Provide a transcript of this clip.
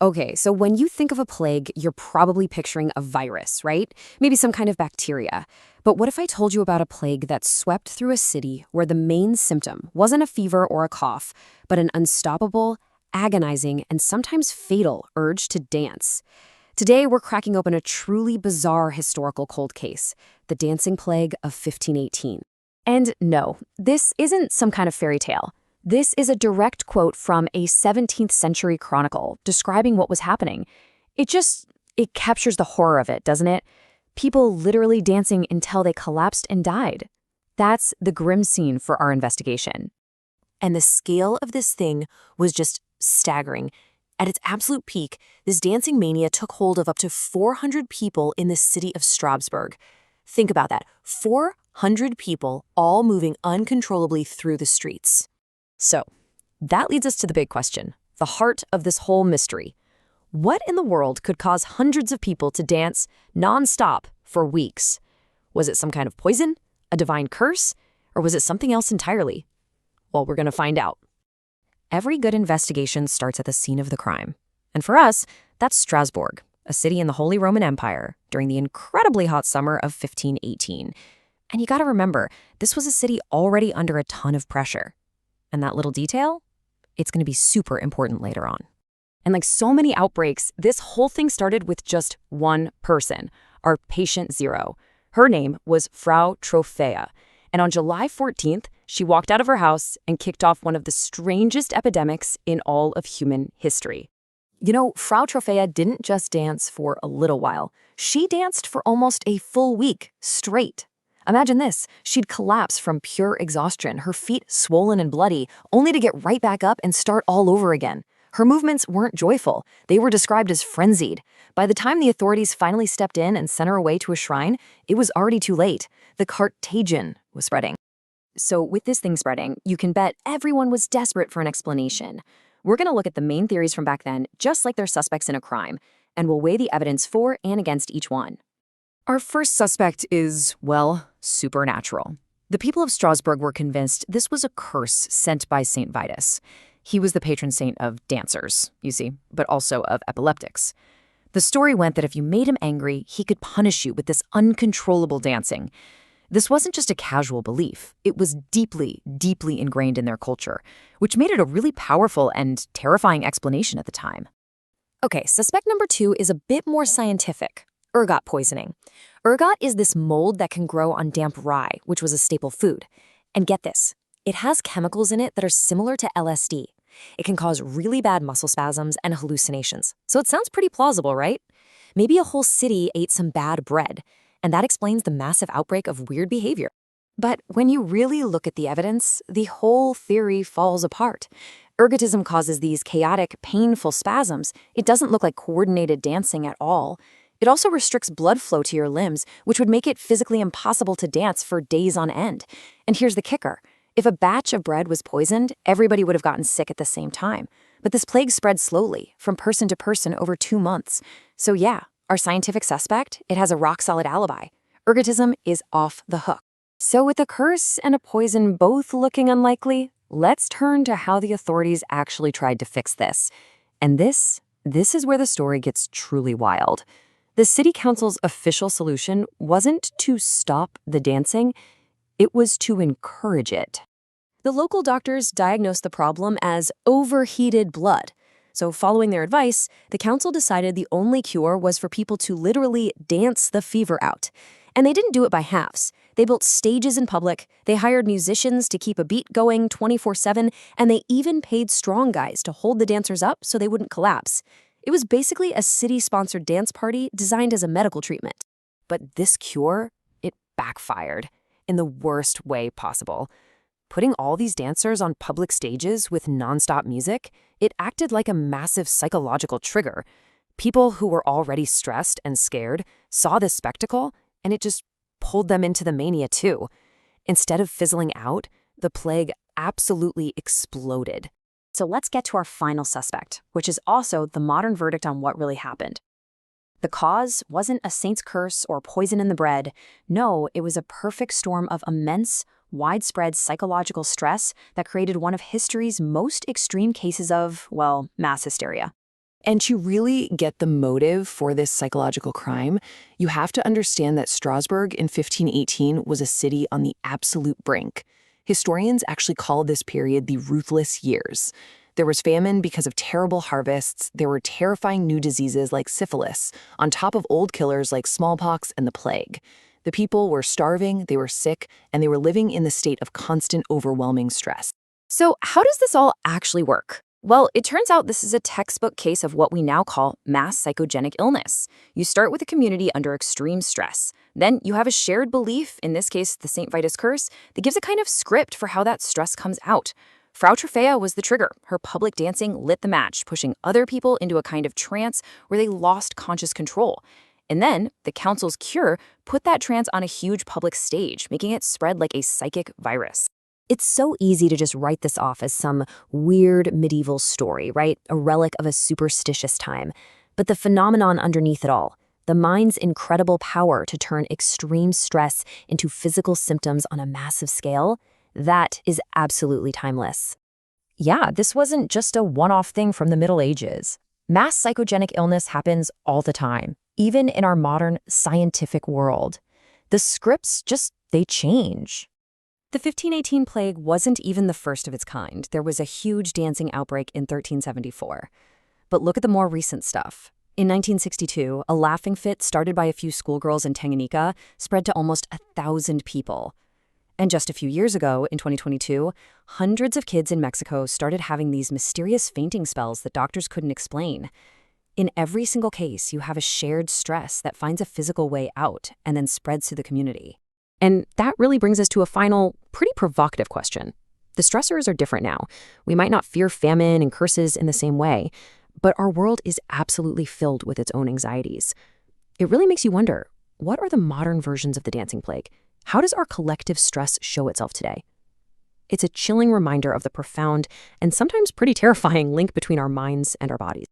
Okay, so when you think of a plague, you're probably picturing a virus, right? Maybe some kind of bacteria. But what if I told you about a plague that swept through a city where the main symptom wasn't a fever or a cough, but an unstoppable, agonizing, and sometimes fatal urge to dance? Today, we're cracking open a truly bizarre historical cold case, the dancing plague of 1518. And no, this isn't some kind of fairy tale. This is a direct quote from a 17th century chronicle describing what was happening. It captures the horror of it, doesn't it? People literally dancing until they collapsed and died. That's the grim scene for our investigation. And the scale of this thing was just staggering. At its absolute peak, this dancing mania took hold of up to 400 people in the city of Strasbourg. Think about that, 400 people all moving uncontrollably through the streets. So, that leads us to the big question, the heart of this whole mystery. What in the world could cause hundreds of people to dance non-stop for weeks? Was it some kind of poison, a divine curse, or was it something else entirely? Well, we're going to find out. Every good investigation starts at the scene of the crime. And for us, that's Strasbourg, a city in the Holy Roman Empire during the incredibly hot summer of 1518. And you got to remember, this was a city already under a ton of pressure. And that little detail, it's going to be super important later on. And like so many outbreaks, this whole thing started with just one person, our patient zero. Her name was Frau Troffea. And on July 14th, she walked out of her house and kicked off one of the strangest epidemics in all of human history. You know, Frau Troffea didn't just dance for a little while. She danced for almost a full week straight. Imagine this, she'd collapse from pure exhaustion, her feet swollen and bloody, only to get right back up and start all over again. Her movements weren't joyful. They were described as frenzied. By the time the authorities finally stepped in and sent her away to a shrine, it was already too late. The 𝗏𝗏𝗃𝗏 was spreading. So with this thing spreading, you can bet everyone was desperate for an explanation. We're going to look at the main theories from back then, just like they're suspects in a crime, and we'll weigh the evidence for and against each one. Our first suspect is, well, supernatural. The people of Strasbourg were convinced this was a curse sent by St. Vitus. He was the patron saint of dancers, you see, but also of epileptics. The story went that if you made him angry, he could punish you with this uncontrollable dancing. This wasn't just a casual belief. It was deeply, deeply ingrained in their culture, which made it a really powerful and terrifying explanation at the time. Okay, suspect number 2 is a bit more scientific. Ergot poisoning. Ergot is this mold that can grow on damp rye, which was a staple food. And get this, it has chemicals in it that are similar to LSD. It can cause really bad muscle spasms and hallucinations. So it sounds pretty plausible, right? Maybe a whole city ate some bad bread, and that explains the massive outbreak of weird behavior. But when you really look at the evidence, the whole theory falls apart. Ergotism causes these chaotic, painful spasms. It doesn't look like coordinated dancing at all. It also restricts blood flow to your limbs, which would make it physically impossible to dance for days on end. And here's the kicker. If a batch of bread was poisoned, everybody would have gotten sick at the same time. But this plague spread slowly, from person to person over 2 months. So yeah, our scientific suspect, it has a rock-solid alibi. Ergotism is off the hook. So with a curse and a poison both looking unlikely, let's turn to how the authorities actually tried to fix this. And this is where the story gets truly wild. The city council's official solution wasn't to stop the dancing, it was to encourage it. The local doctors diagnosed the problem as overheated blood. So following their advice, the council decided the only cure was for people to literally dance the fever out. And they didn't do it by halves. They built stages in public, they hired musicians to keep a beat going 24/7, and they even paid strong guys to hold the dancers up so they wouldn't collapse. It was basically a city-sponsored dance party designed as a medical treatment. But this cure, it backfired in the worst way possible. Putting all these dancers on public stages with nonstop music, it acted like a massive psychological trigger. People who were already stressed and scared saw this spectacle, and it just pulled them into the mania too. Instead of fizzling out, the plague absolutely exploded. So let's get to our final suspect, which is also the modern verdict on what really happened. The cause wasn't a saint's curse or poison in the bread. No, it was a perfect storm of immense, widespread psychological stress that created one of history's most extreme cases of, well, mass hysteria. And to really get the motive for this psychological crime, you have to understand that Strasbourg in 1518 was a city on the absolute brink. Historians actually call this period the ruthless years. There was famine because of terrible harvests. There were terrifying new diseases like syphilis, on top of old killers like smallpox and the plague. The people were starving, they were sick, and they were living in the state of constant, overwhelming stress. So how does this all actually work? Well, it turns out this is a textbook case of what we now call mass psychogenic illness. You start with a community under extreme stress. Then you have a shared belief, in this case the St. Vitus curse, that gives a kind of script for how that stress comes out. Frau Troffea was the trigger. Her public dancing lit the match, pushing other people into a kind of trance where they lost conscious control. And then the council's cure put that trance on a huge public stage, making it spread like a psychic virus. It's so easy to just write this off as some weird medieval story, right? A relic of a superstitious time. But the phenomenon underneath it all, the mind's incredible power to turn extreme stress into physical symptoms on a massive scale, that is absolutely timeless. Yeah, this wasn't just a one-off thing from the Middle Ages. Mass psychogenic illness happens all the time, even in our modern scientific world. The scripts they change. The 1518 plague wasn't even the first of its kind. There was a huge dancing outbreak in 1374. But look at the more recent stuff. In 1962, a laughing fit started by a few schoolgirls in Tanganyika spread to almost 1,000 people. And just a few years ago, in 2022, hundreds of kids in Mexico started having these mysterious fainting spells that doctors couldn't explain. In every single case, you have a shared stress that finds a physical way out and then spreads to the community. And that really brings us to a final, pretty provocative question. The stressors are different now. We might not fear famine and curses in the same way, but our world is absolutely filled with its own anxieties. It really makes you wonder, what are the modern versions of the dancing plague? How does our collective stress show itself today? It's a chilling reminder of the profound and sometimes pretty terrifying link between our minds and our bodies.